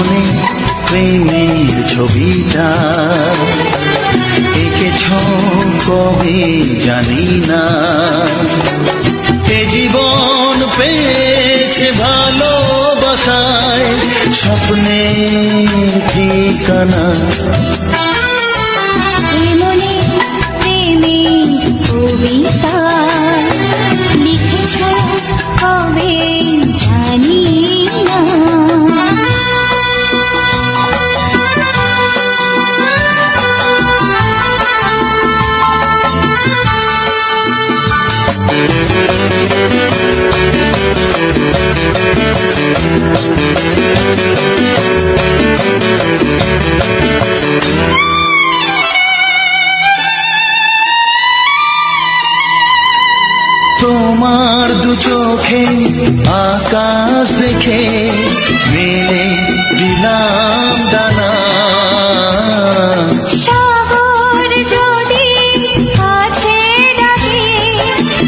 মনে প্রেমের ছবিটা এঁকেছ কবে জানি না। এ জীবন পেয়েছে ভালোবাসায় স্বপ্নের ঠিকানা। মনে প্রেমের কবিতা লিখেছ কবে জানি না। তোমার দু চোখে আকাশ দেখে মেলে দিলাম দানা। সাগর যদি কাছে ডাকে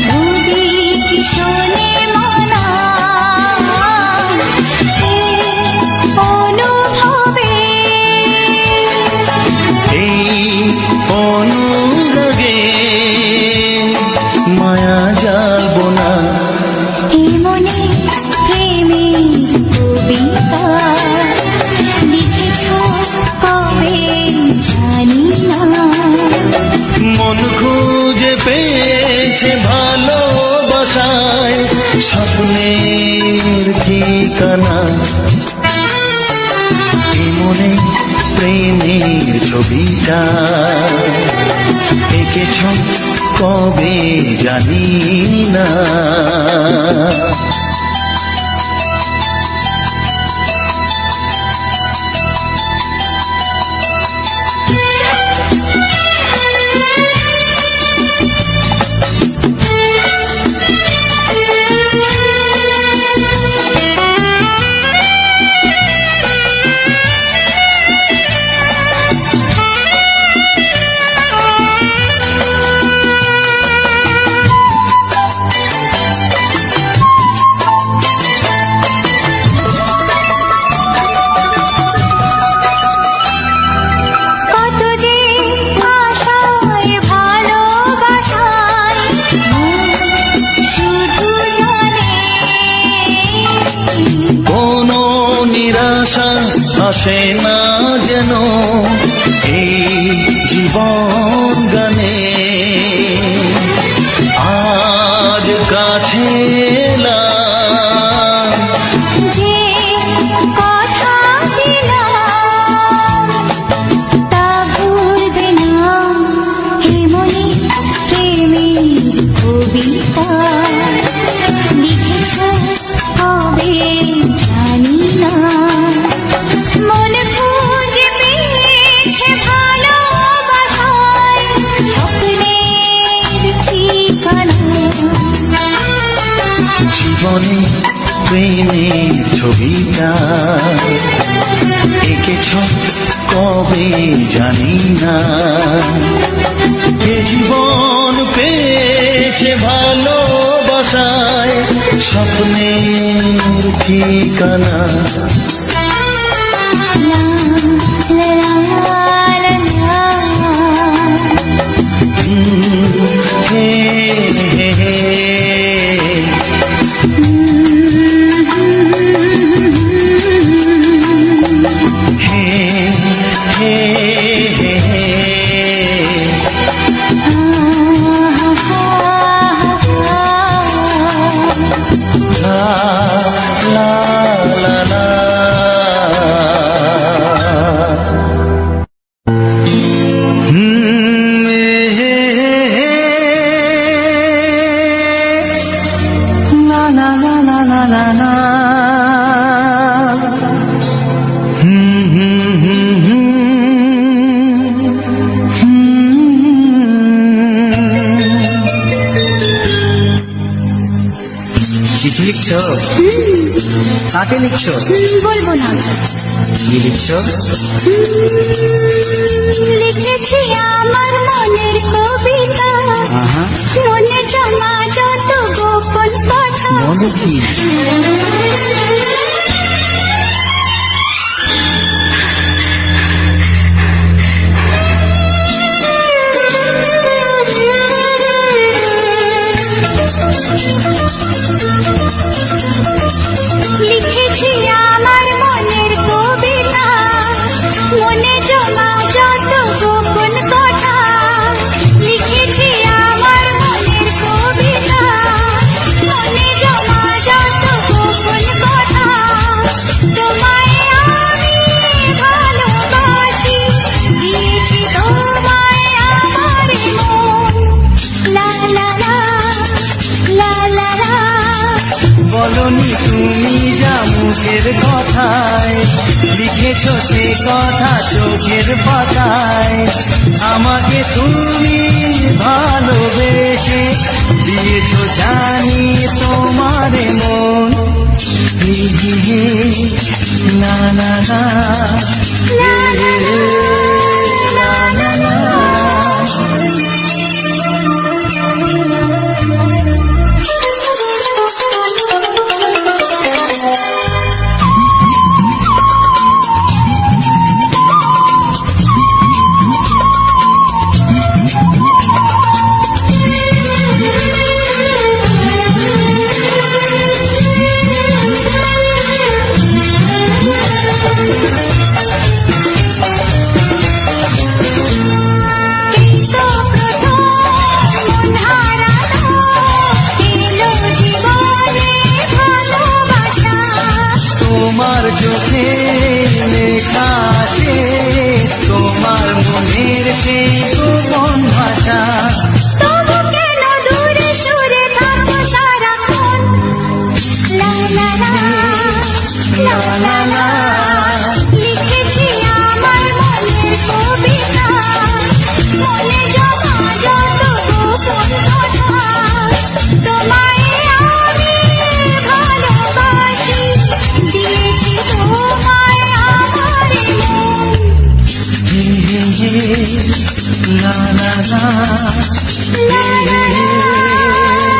নদী কি শোনে মানা। এই অনুভবে এই অনুরাগে মায়া যাব না। এ মনে প্রেমের কবিতা লিখেছ কবে জানি না। মন খুঁজে পেয়েছে ভালোবাসায় স্বপ্নের ঠিকানা। এ মনে প্রেমের ছবিটা এঁকেছ কবে জানি না। কত যে আশায় ভালোবাসায় মন শুধু জানে। কোনো নিরাশা আসে না যেন এই জীবন গানে। আজ কাছে এলাম যে কথা দিলাম তা ভুলবে না। হে মনে প্রেমের কবিতা লিখেছ কবে জানি না। মন খুঁজে পেয়েছে ভালোবাসায় স্বপ্নের ঠিকানা। জীবনে প্রেমের ছবিটা এঁকেছ কবে জানি না। এ জীবন পেয়েছে ভালোবাসায় স্বপ্নের ঠিকানা। লা লা লা লা হে হে হে চিঠি লিখছো? কাকে লিখছো? বলবো না। কি লিখছো? লিখেছি আমার মনের কবিতা, মনে জমা যত গোপন কথা। মনে কি? লিখেছি আমার মনের কবিতা, মনে জমা যত গোপন কথা। লিখেছি আমার মনের কবিতা, মনে জমা যত গোপন কথা। তোমায় আমি ভালোবাসি, দিয়েছি তোমায় আমার মন। লা লা লা, লা লা লা। বলনি তুমি যা মুখের কথায়, লিখেছো সে কথা চোখের পাতায়। আমাকে তুমি ভালোবেসে দিয়েছো জানি তোমার মন। হি হি হি, না না না, হে হে হে, না না না। তোমার চোখে লেখা আছে তোমার মনের সেই গোপন ভাষা। তবু কেন দূরে সরে থাকো সারাক্ষণ? লা লা লা, লা লা লা। লিখেছি আমার মনের কবিতা, মনে জমা যত গোপন কথা। তোমায় আমি ভালোবাসি, দিয়েছি তোমায় আমার মন। হে হে হে, লা লা লা, হে হে হে,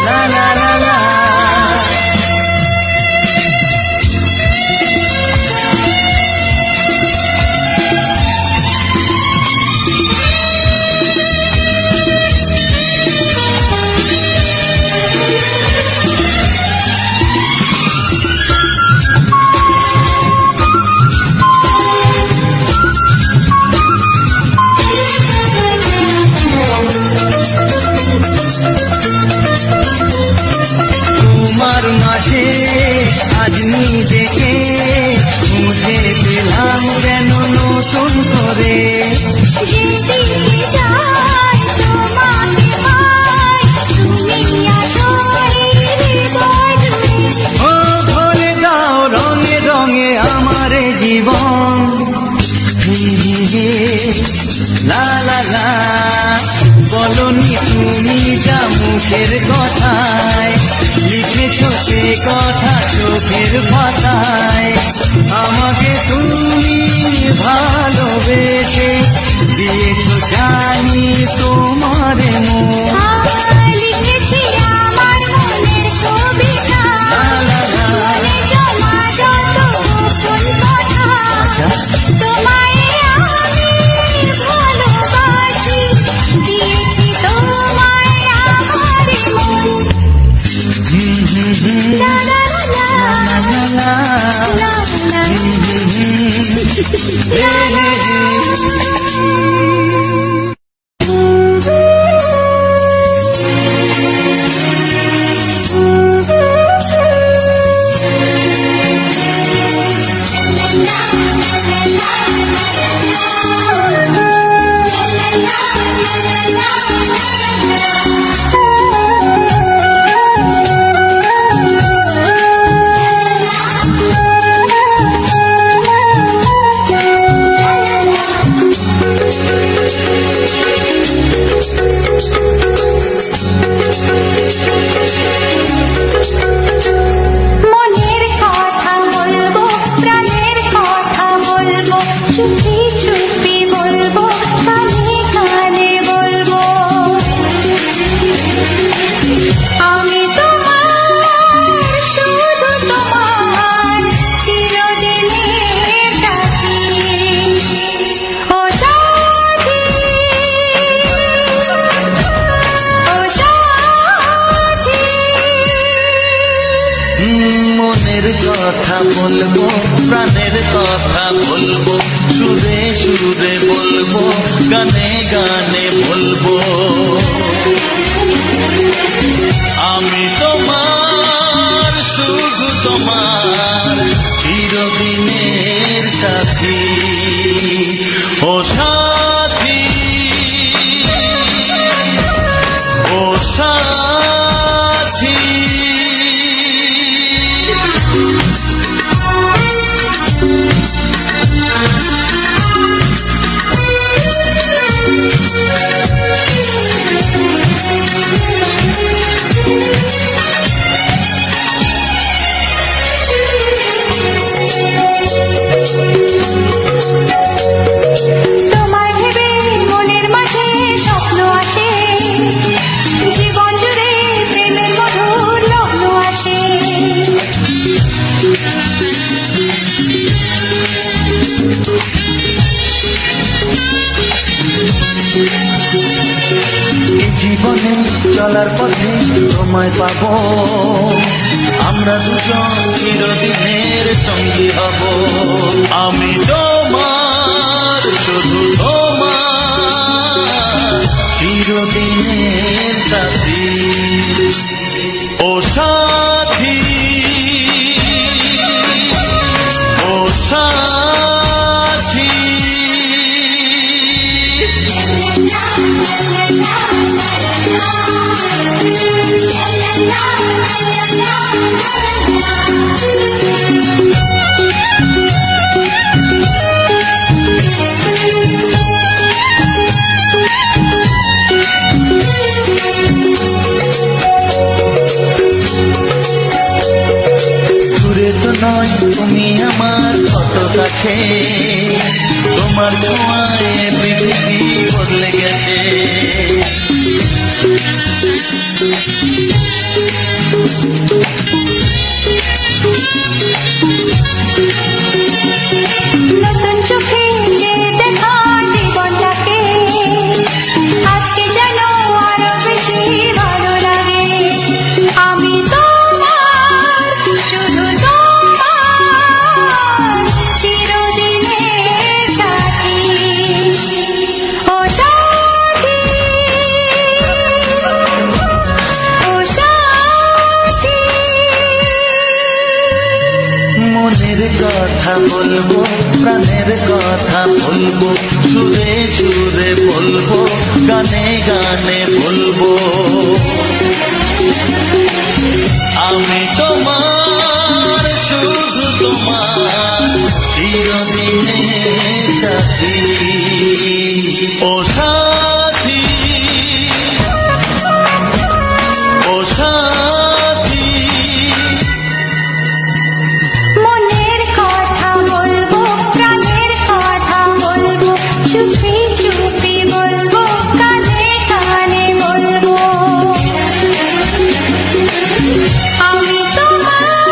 লা লা লা লা। তোমার মাঝে আজ নিজেকে মুঝে পেলাম যেন নতুন করে। যেদিকে যাই তোমাকে পাই, তুমি আছো এই হৃদয় জুড়ে। ও ভরে দাও রঙে রঙে আমার জীবন। হে হে হে, লা লা লা। বলনি তুমি যা মুখের কথায়, লিখেছো সে কথা চোখের পাতায়। আমাকে তুমি ভালোবেসে দিয়েছো জানি তোমার মন। লিখেছি আমার মনের কবিতা, লা লা লা। মনে জমা যত গোপন কথা। আচ্ছা। তোমায় আমি ভালোবাসি, দিয়েছি তোমায় আমার মন। হুম হুম হুম, লা লা লা, লা লা লা, লা লা হুম হুম হুম, হে হে হে। লা মনের কথা বলবো, প্রাণের কথা বলবো, সুরে সুরে বলবো, গানে গানে বলবো। আমি তোমার, শুধু তোমার, চিরদিনের সাথী। ও সাথী, ও সাথী। তোমায় ভেবে মনের মাঝে স্বপ্ন আসে, জীবন জুড়ে প্রেমের মধুর লগ্ন আসে। এই জীবনে চলার পথে তোমায় পাবো, আমরা দুজন চিরদিনের সঙ্গী হব। আমি তোমার, শুধু তোমার, চিরদিনের সাথী। ও সাথী, ও সাথী। দূরে তো নয় তুমি আমার কত কাছে, তোমার ছোঁয়ায় পৃথিবী বদলে গেছে। নতুন চোখে যে দেখা জীবনটাকে, আজকে যেন আরো বেশি ভালো লাগে। আমি তোমার, শুধু তোমার, চিরদিনের সাথী। ও সাথী, ও সাথী। মনের কথা বলবো, প্রাণের কথা বলবো, সুরে সুরে বলবো, গানে গানে বলবো। আমি তোমার, শুধু তোমার, চিরদিনের সাথী। ও সাথী, ও সাথী। মনের কথা বলবো, প্রাণের কথা বলবো, চুপি চুপি বলবো, কানে কানে বলবো। আমি তোমার,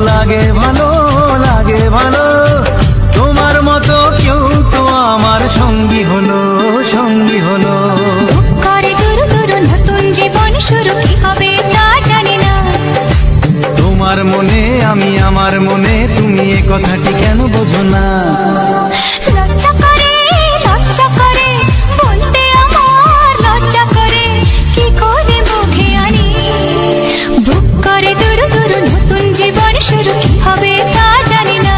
লাগে ভালো, লাগে ভালো। তোমার মতো কেউ তো আমার সঙ্গী হলো, সঙ্গী হলো। বুক করে দুরু দুরু নতুন জীবন শুরু, কি হবে তা জানি না। তোমার মনে আমি, আমার মনে তুমি, এ কথাটি কেন বোঝো না? লজ্জা করে বলতে আমার লজ্জা করে, কি করে মুখে আনি। বুক করে দুরু দুরু নতুন জীবন শুরু, কি হবে তা জানি না।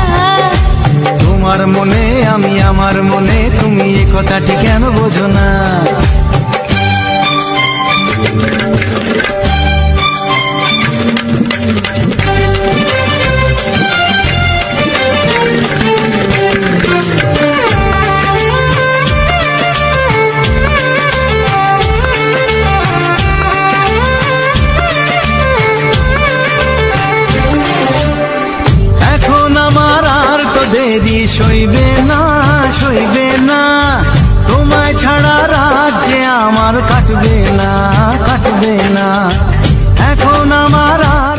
তোমার মনে আমি, আমার মনে তুমি, এ কথাটি কেন বোঝো না? এখন আমার আর তো দেরি সইবে না, সইবে না। তোমায় ছাড়া রাত যে আমার কাটবে না, কাটবে না। এখন আমার আর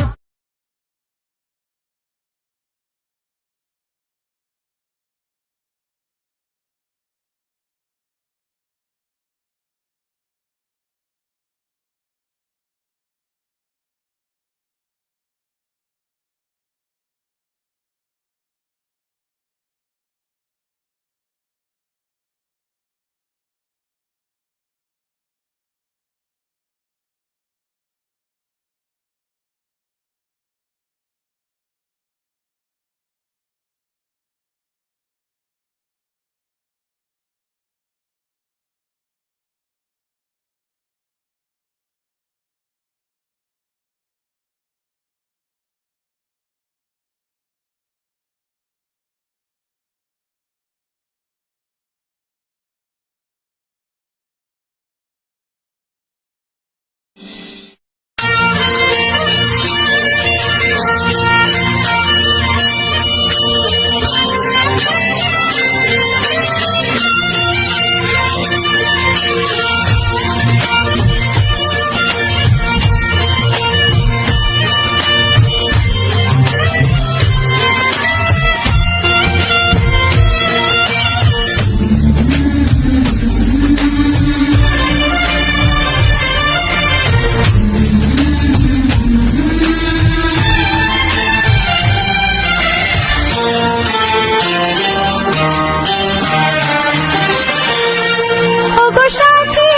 ওগো সাথী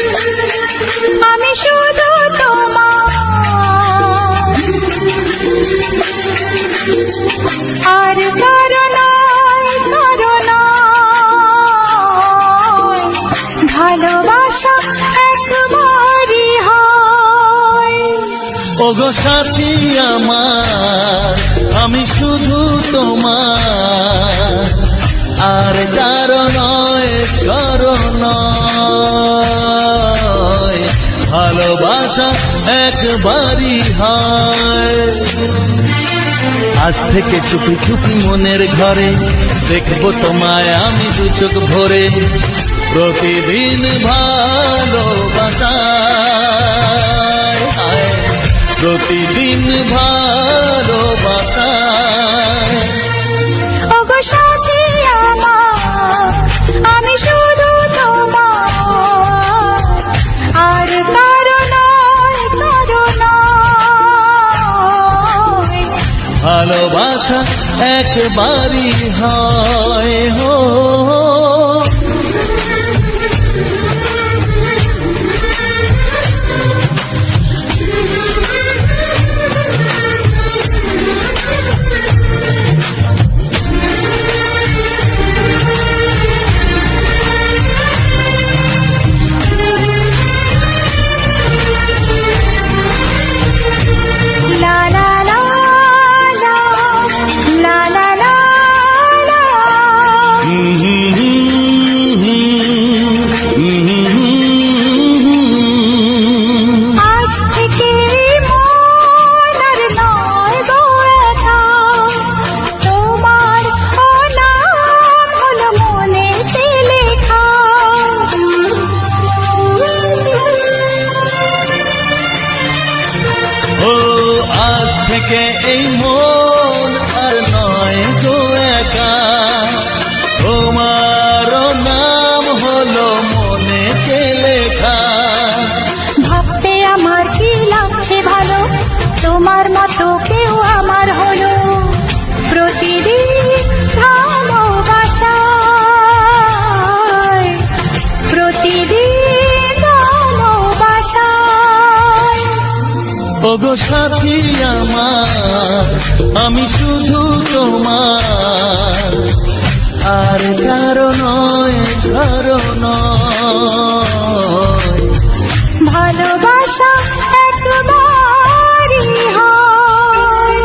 আমার, আমি শুধু তোমার, আর কারো নয়, কারো নয়। ভালোবাসা একবারই হয়। ওগো সাথী আমার, আমি শুধু তোমার, আর কারো নয়, কারো নয়। ভালোবাসা একবারই হয়। আজ থেকে চুপি চুপি মনের ঘরে দেখবো তোমায় আমি দু চোখ ভরে। প্রতিদিন ভালোবাসায়, প্রতিদিন ভালোবাসায়। ওগো সাথী আমার, আমি শুধু তোমার, আর কারো নয়, কারো নয়। ভালোবাসা একবারই হয় হো। লা লা লা লা, লা লা লা লা। থেকে এই মন আর নয় গো একা, তোমারও নাম হলো মনেতে লেখা। ভাবতে আমার কি লাগছে ভালো, তোমার মতো কেউ আমার হলো। প্রতিদিন ভালোবাসায়, প্রতিদিন ভালোবাসায়। ওগো সাথী আমার, আমি শুধু তোমার, আর কারো নয়, কারো নয়। ভালোবাসা একবারই হয়।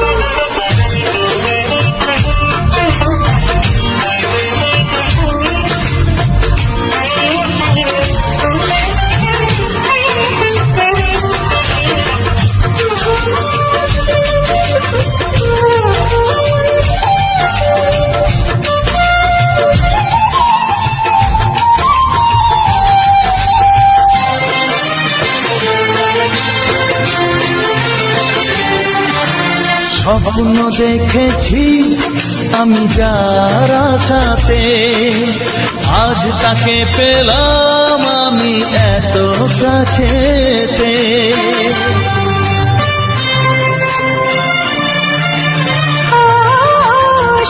স্বপ্ন দেখেছি আমি যার আশাতে, আজ তাকে পেলাম আমি এত কাছেতে।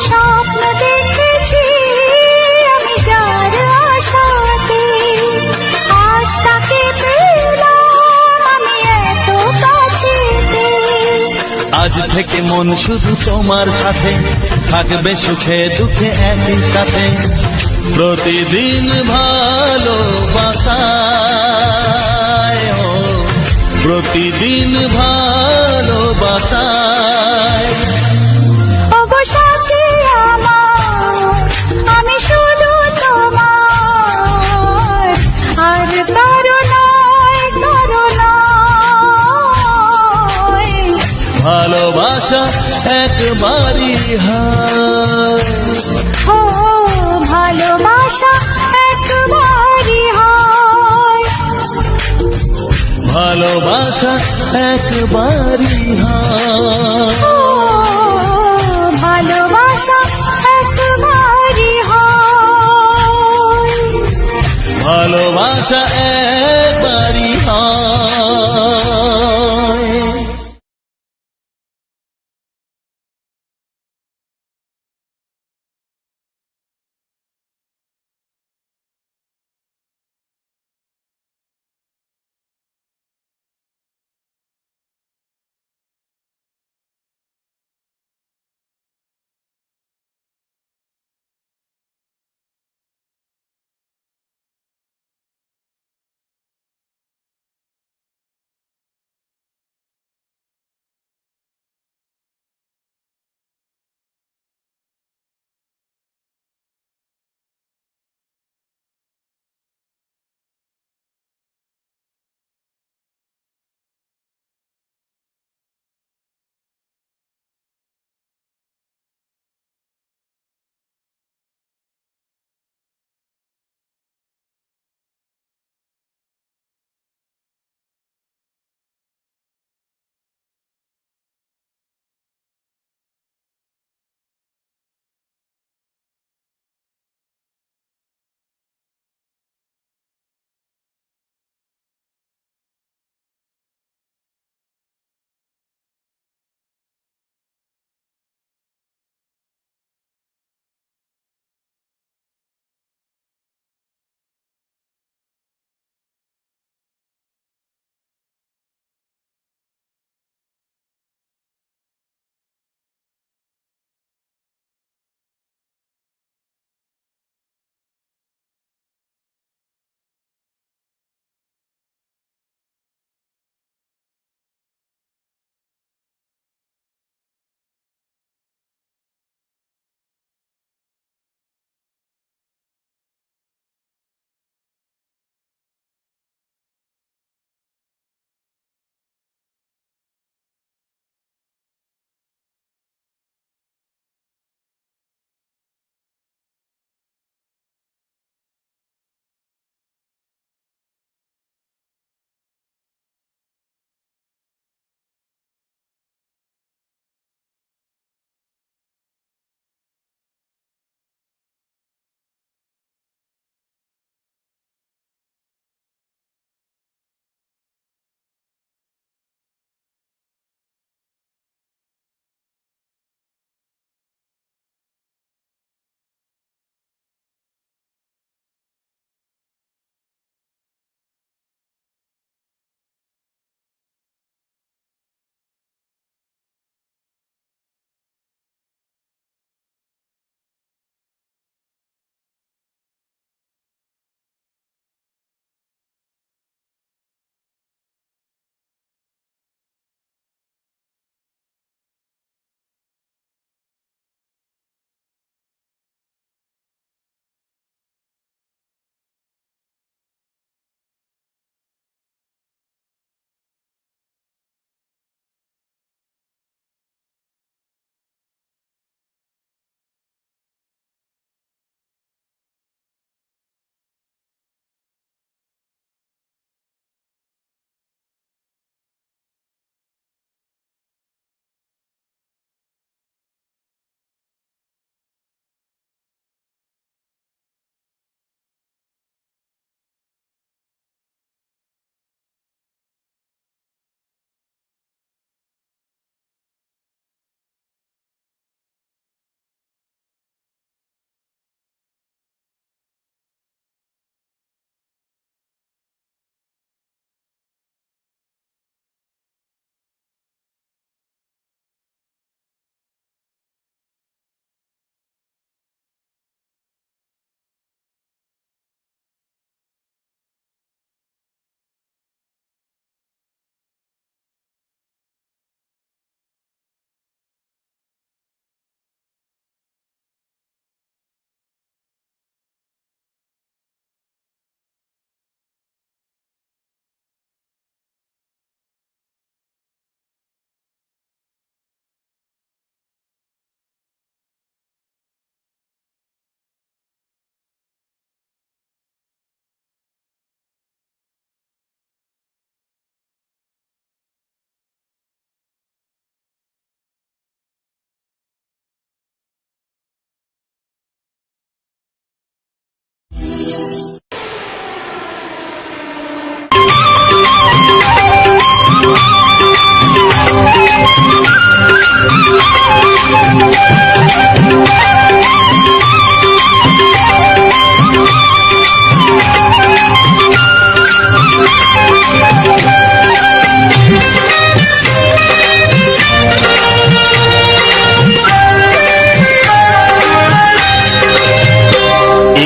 স্বপ্ন দেখেছি আমি যার আশাতে, আজ তাকে পেলাম আমি এত কাছেতে। আজ থেকে মন শুধু তোমার সাথে, থাকবে সুখে দুঃখে একই সাথে। প্রতিদিন ভালোবাসায়, ও প্রতিদিন ভালোবাসায়। ওগো সাথী আমার, আমি শুধু তোমার, আর কারো নয়, কারো নয়। ভালোবাসা একবারই হয়, ও ভালোবাসা একবারই হয়। ভালোবাসা একবারই হয়, ও ভালোবাসা একবারই হয়। ভালোবাসা একবারই হয়।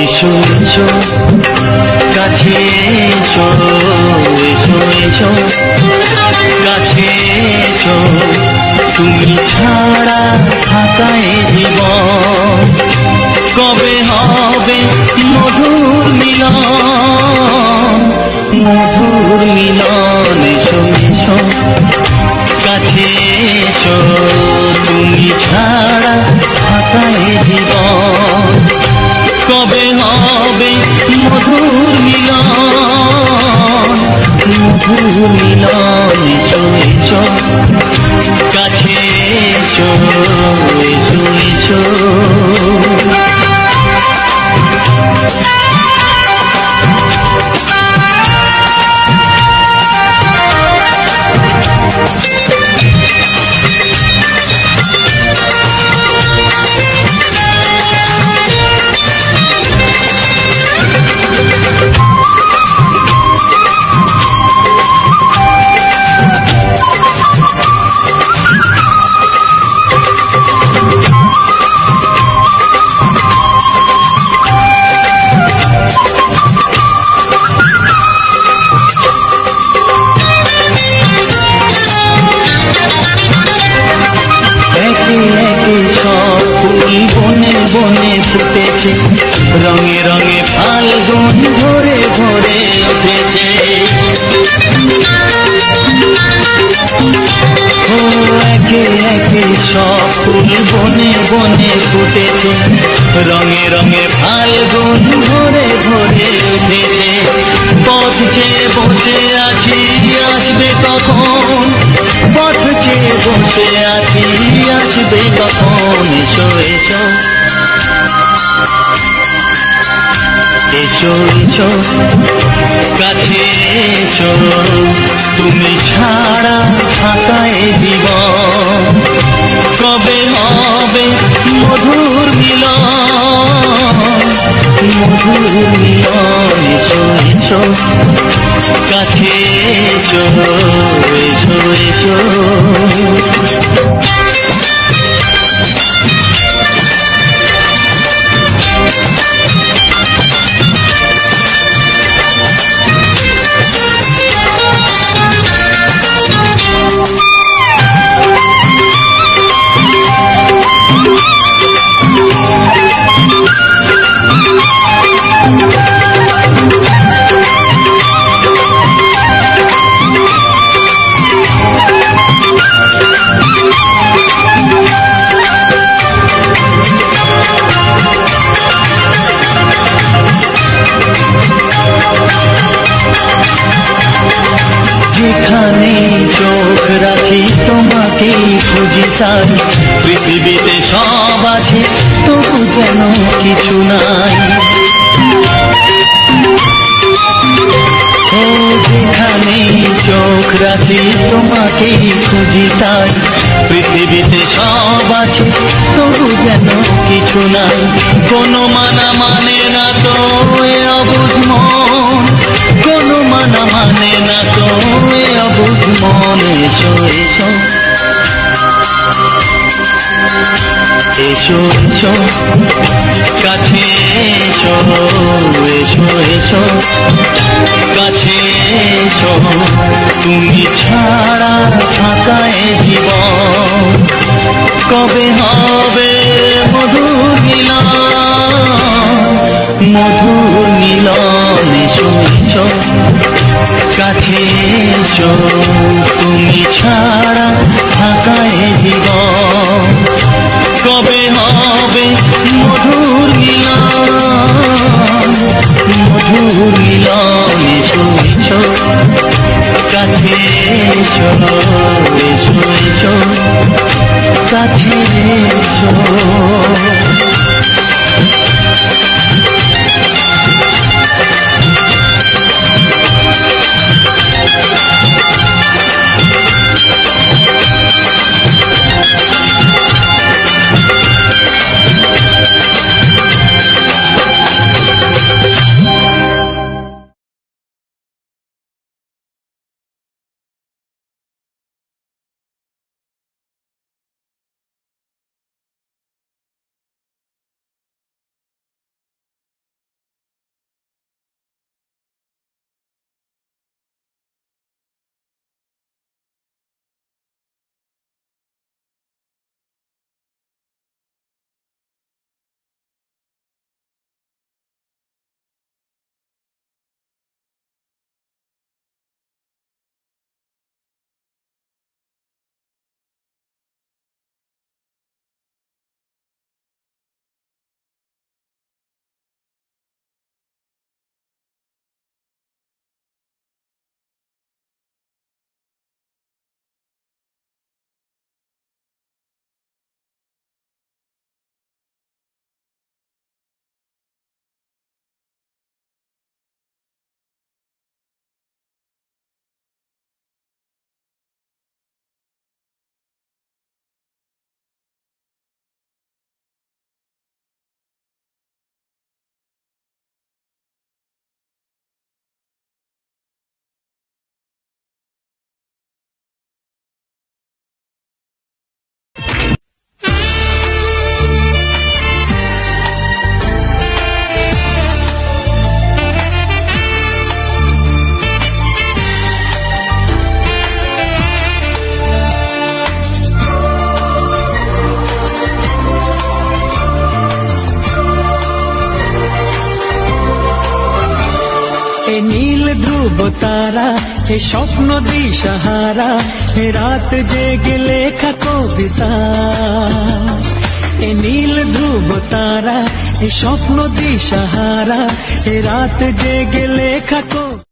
এসো এসো কাছে এসো, এসো এসো কাছে এসো, তুমি ছাড়া থাকা এ জীবন কবে হবে মধুর মিলন, মধুর মিলন। এসো এসো কাছে এসো, তুমি ছাড়া থাকা এ জীবন কবে হবে মধুর মিলন, মধুর মিলন। এসো এসো কাছে এসো, এসো এসো। বনে বনে ফুটেছে, রঙে রঙে ফাল্গুন ভরে ভরে উঠেছে। ও একে একে সব ফুল বনে বনে ফুটেছে, রঙে রঙে ফাল্গুন ভরে ভরে উঠেছে। পথ চেয়ে বসে আছি আসবে কখন, পথ চেয়ে বসে আছি আসবে কখন। এসো এসো এসো এসো কাছে এসো, তুমি ছাড়া থাকা এ জীবন কবে হবে মধুর মিলন, মধুর মিলন। এসো এসো কাছে এসো, এসো এসো। যেখানে চোখ রাখি তোমাকেই খুঁজি, তাই পৃথিবীতে সব আছে তবু যেন কিছু নাই। ও যেখানে চোখ রাখি তোমাকেই খুঁজি, তাই পৃথিবীতে সব আছে তবু যেন কিছু নাই। কোনো মানা মানে না তো এ অবুঝ মন, কোনো মানা মানে না তো এ অবুঝ মন। এসো এসো এসো এসো কাছে এসো, এসো এসো কাছে এসো, তুমি ছাড়া থাকা এ জীবন কবে হবে মধুর মিলন, মধুর মিলন। এসো এসো কাছে এসো, তুমি ছাড়া থাকা এ জীবন কবে হবে মধুর মিলন, মধুর মিলন। এসো এসো কাছে এসো, এসো এসো কাছে এসো। তারা, এ স্বপ্ন দিশাহারা, এ রাত জেগে লেখা কবিতা। এ নীল ধ্রুব তারা, এ স্বপ্ন দিশাহারা, এ রাত জেগে লেখা কবিতা।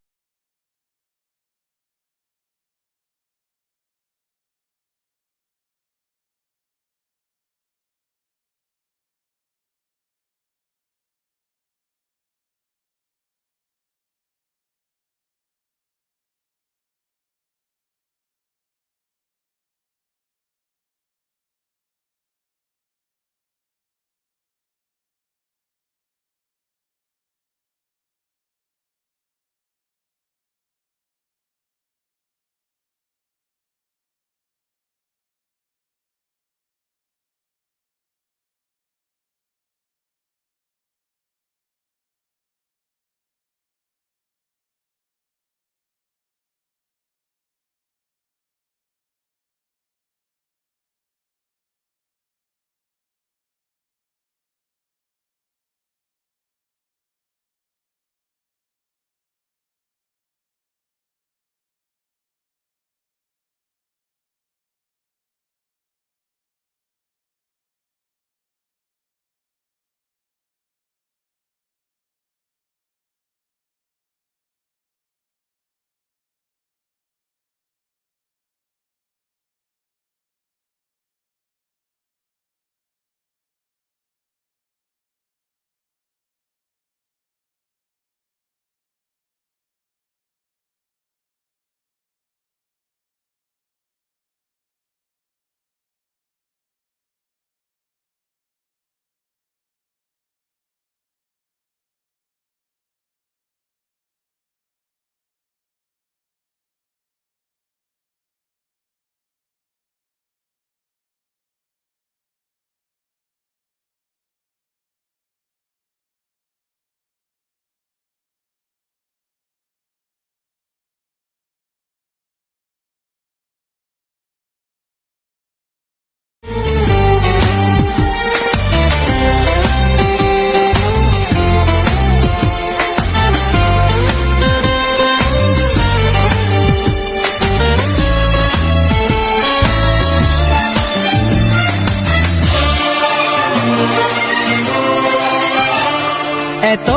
এত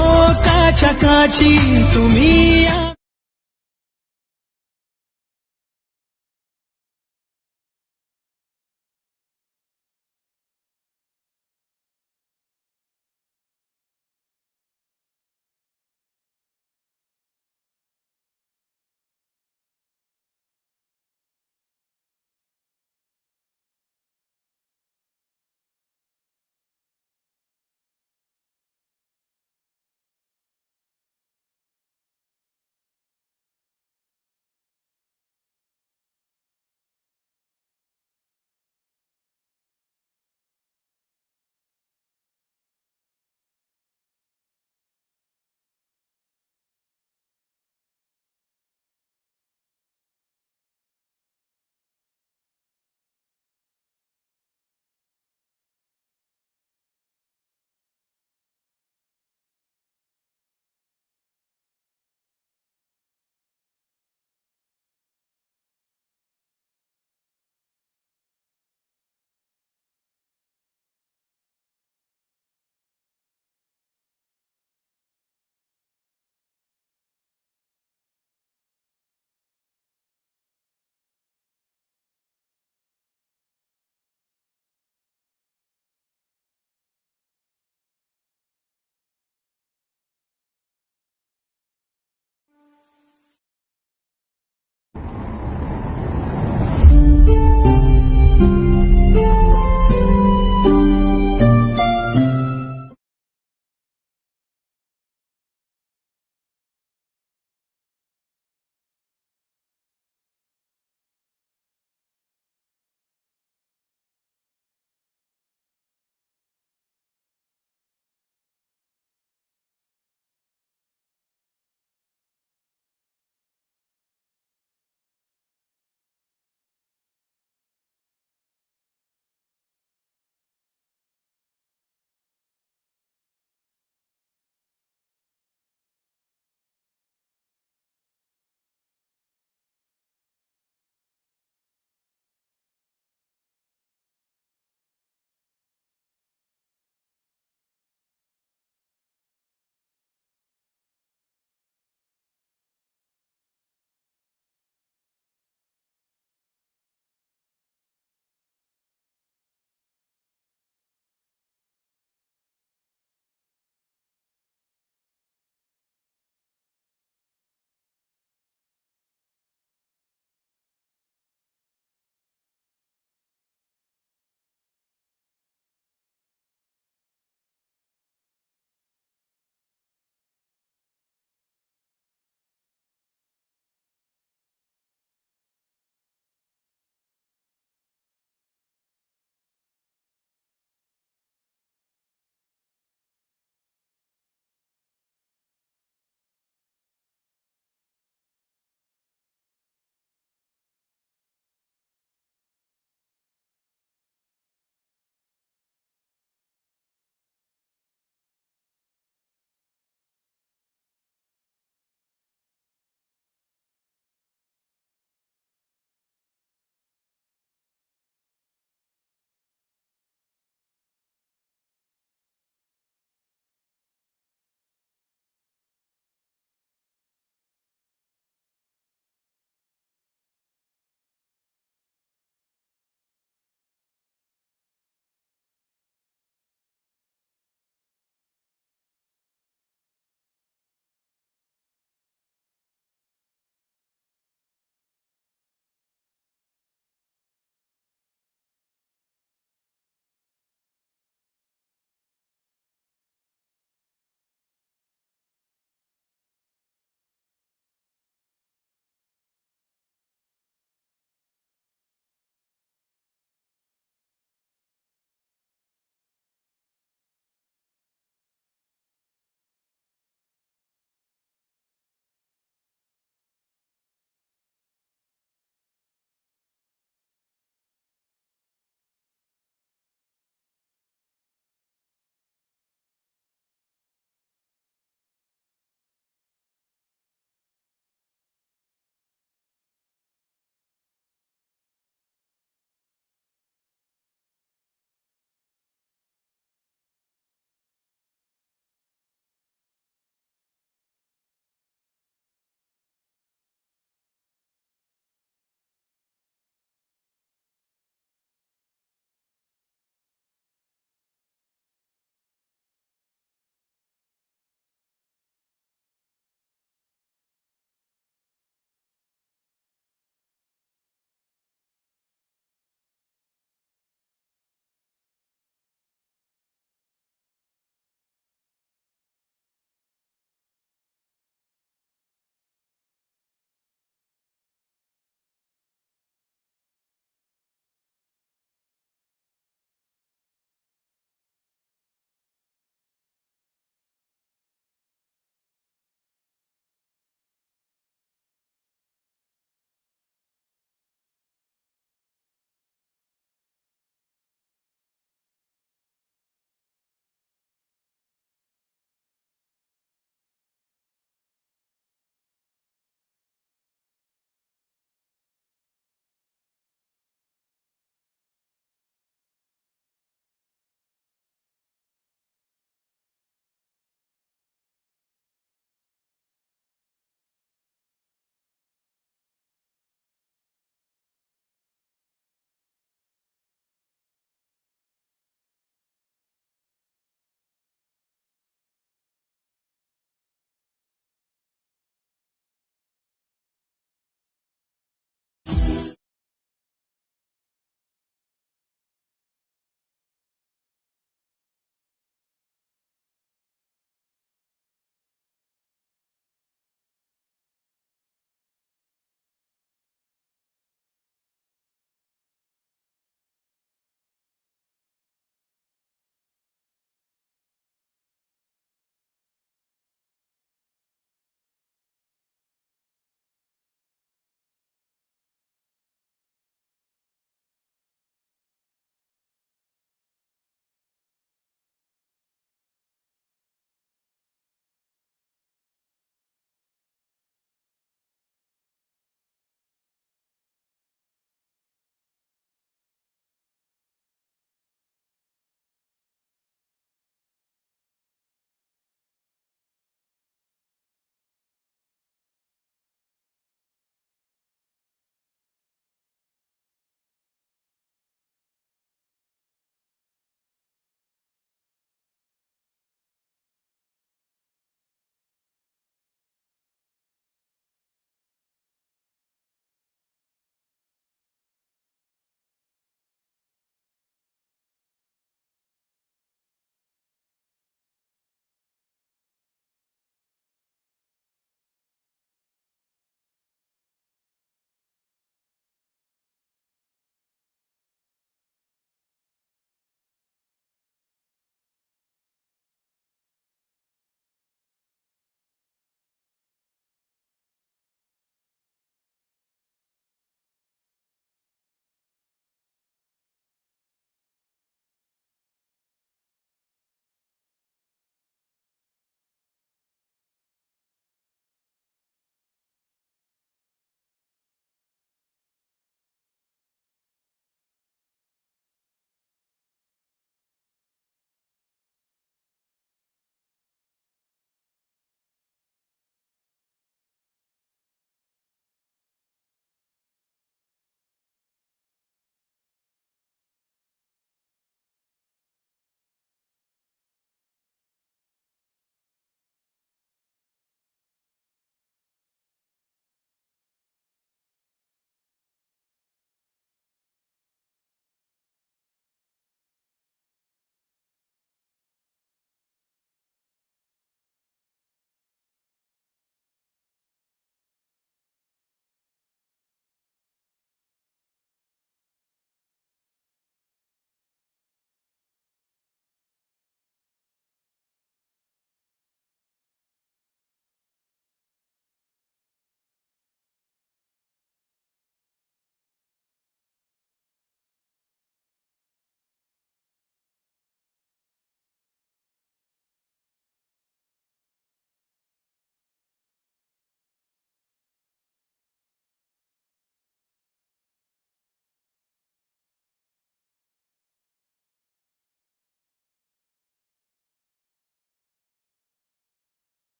কাছাকাছি তুমি।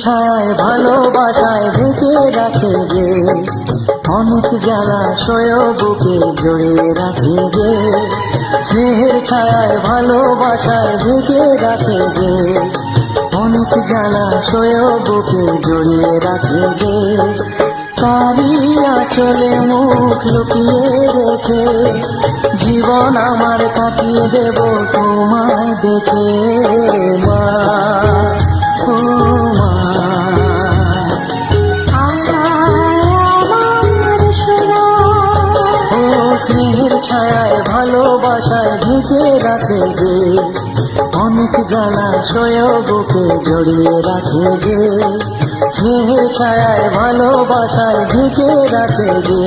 ছায়ায় ভালোবাসায় ঢেকে রাখে যে, অনেক জ্বালা সয় বুকে জড়িয়ে রাখে যে। স্নেহের ছায়ায় ভালোবাসায় ঢেকে রাখে যে, অনেক জ্বালা সয় বুকে জড়িয়ে রাখে যে। তারি আঁচলে মুখ লুকিয়ে রেখে জীবন আমার কাটিয়ে দেব তোমায় দেখে মা, ও মা। ও স্নেহের ছায়ায় ভালোবাসায় ঢেকে রাখে যে, অনেক জ্বালা সয় বুকে জড়িয়ে রাখে যে। স্নেহের ছায়ায় ভালোবাসায় ঢেকে রাখে যে,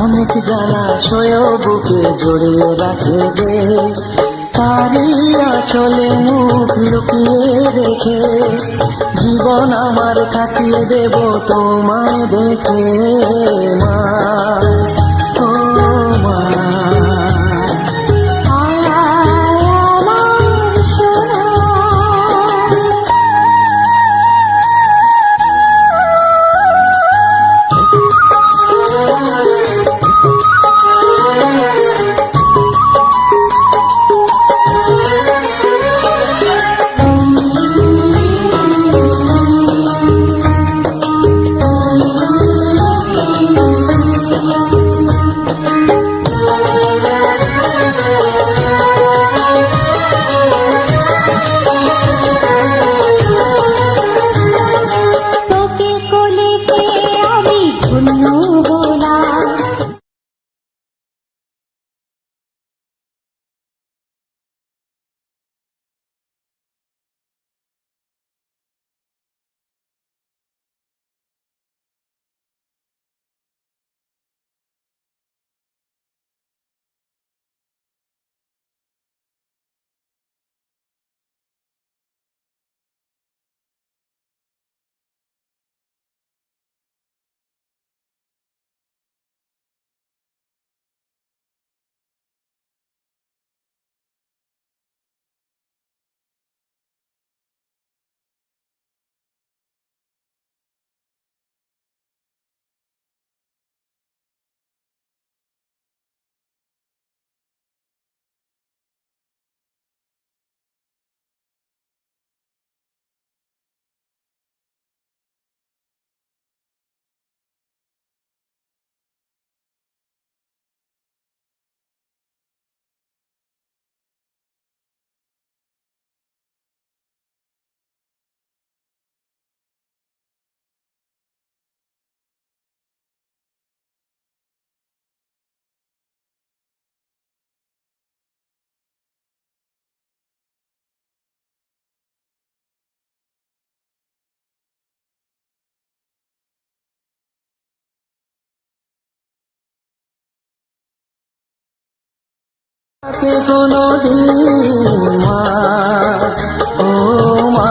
অনেক জ্বালা সয় বুকে জড়িয়ে রাখে যে। তারি আঁচলে মুখ লুকিয়ে রেখে জীবন আমার কাটিয়ে দেব তোমায় দেখে মা, ও মা। কোনদিন মা, ও মা,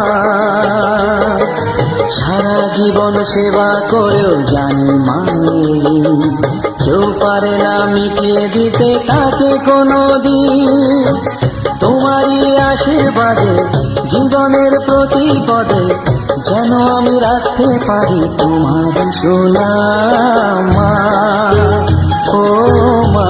সারা জীবন সেবা করেও জানি মানি কেউ পারে না মিটিয়ে দিতে তাকে কোনদিন। তোমারই আশীর্বাদে জীবনের প্রতি পদে যেন আমি রাখতে পারি তোমার সোনা মা, ও মা।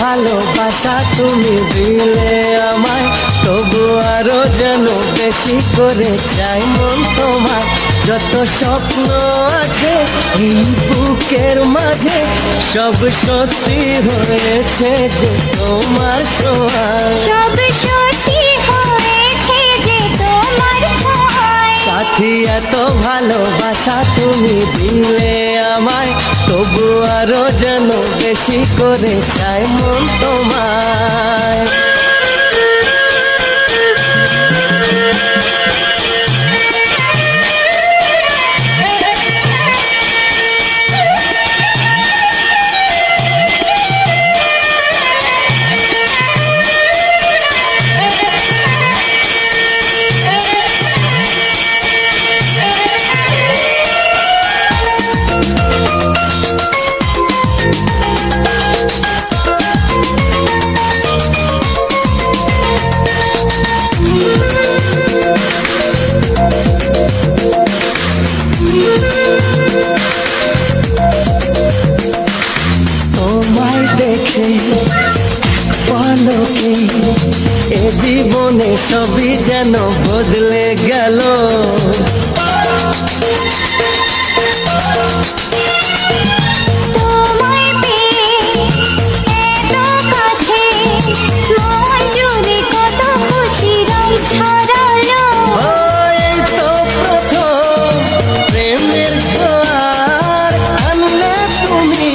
ভালোবাসা তুমি দিলে আমায়, তবু আরো যেন বেশি করে চাই মন তোমায়। যত স্বপ্ন আছে এই বুকের মাঝে, সব সত্যি হয়েছে যে তোমার ছোঁয়ায়। সব সত্যি হয়েছে যে তোমার ছোঁয়ায়। সাথী এত ভালোবাসা তুমি দিলে আমায়, তবু আরো যেন বেশি করে চাই মন তোমায়। তোমায় দেখে পলকে এ জীবনে সবই যেন বদলে গেল। তোমায় পেয়ে এত কাছে, মন জুড়ে কত খুশি রং ছড়ালো। ও, এই তো প্রথম প্রেমের জোয়ার আনলে তুমি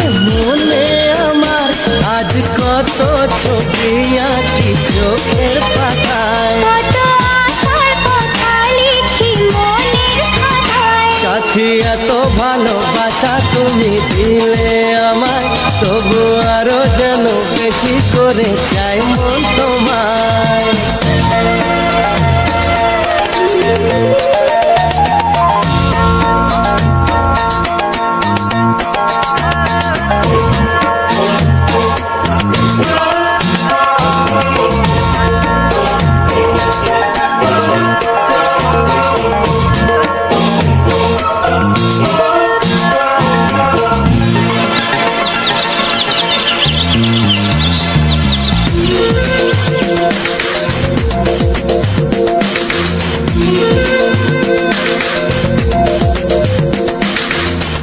এ মনে আমার। আজ কত ছবি আঁকি চোখের পাতায়, কত আশার কথা লিখি মনের খাতায়। সাথী এত ভালোবাসা তুমি দিলে আমায়, তবু আরো যেন বেশি করে চাই মন তোমায়।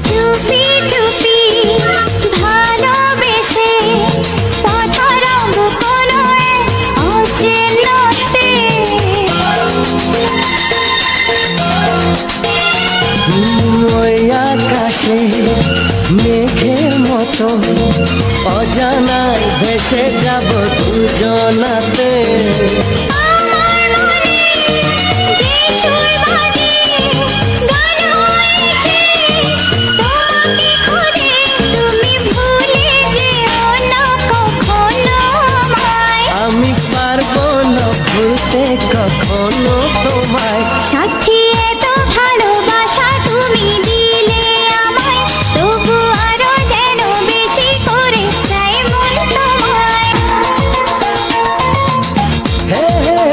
চুপি চুপি ভালোবেসে পথরঙ্গ কোনো এক অচেনাতে। ওই আকাশে মেঘের মতো অজানায় ভেসে যাব দুজনাতে। আমার মনে যে সুর বাজে, গান হয়েছে তোমাকে খুঁজে। তুমি ভুলে যেও না কখনো আমায়। আমি পারবো না ভুলতে কখনো তোমায়। সাথী এত ভালোবাসা তুমি দিলে আমায়, তবু আরো যেন বেশি করে চাই মন তোমায়। হে হে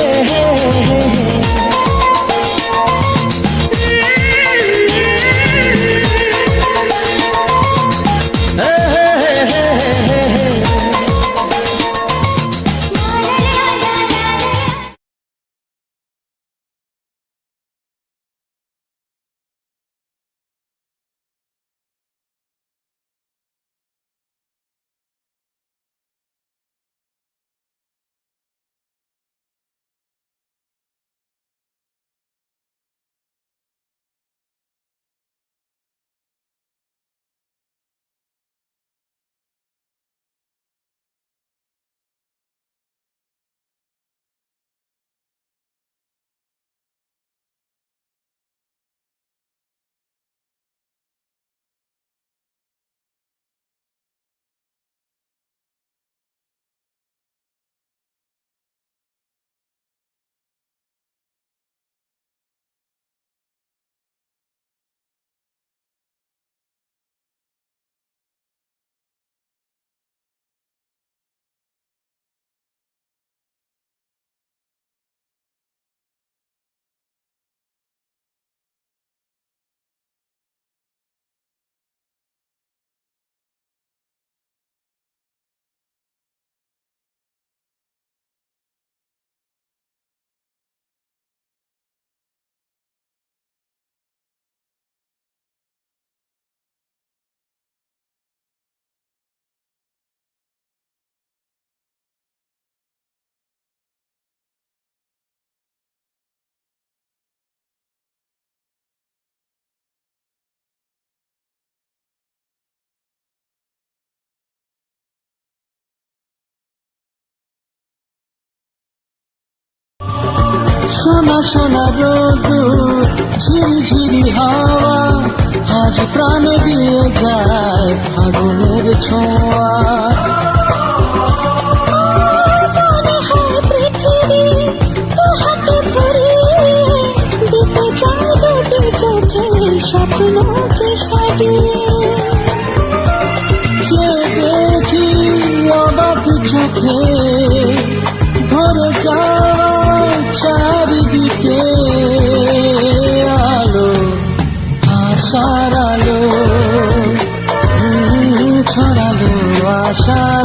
সোনা সোনা রোদ ঝিরিঝিরি হাওয়া আজ প্রাণে দিয়ে যায় আগুনের ছোঁয়া। মনে হয় পৃথিবী দু হাতে ভরিয়ে দিতে চাই দুটি চোখে স্বপ্নকে সাজিয়ে। যে দেখি অবাক চোখে ভরে যায় চারিদিকে আলো, আশার আলো ছড়ালো আশার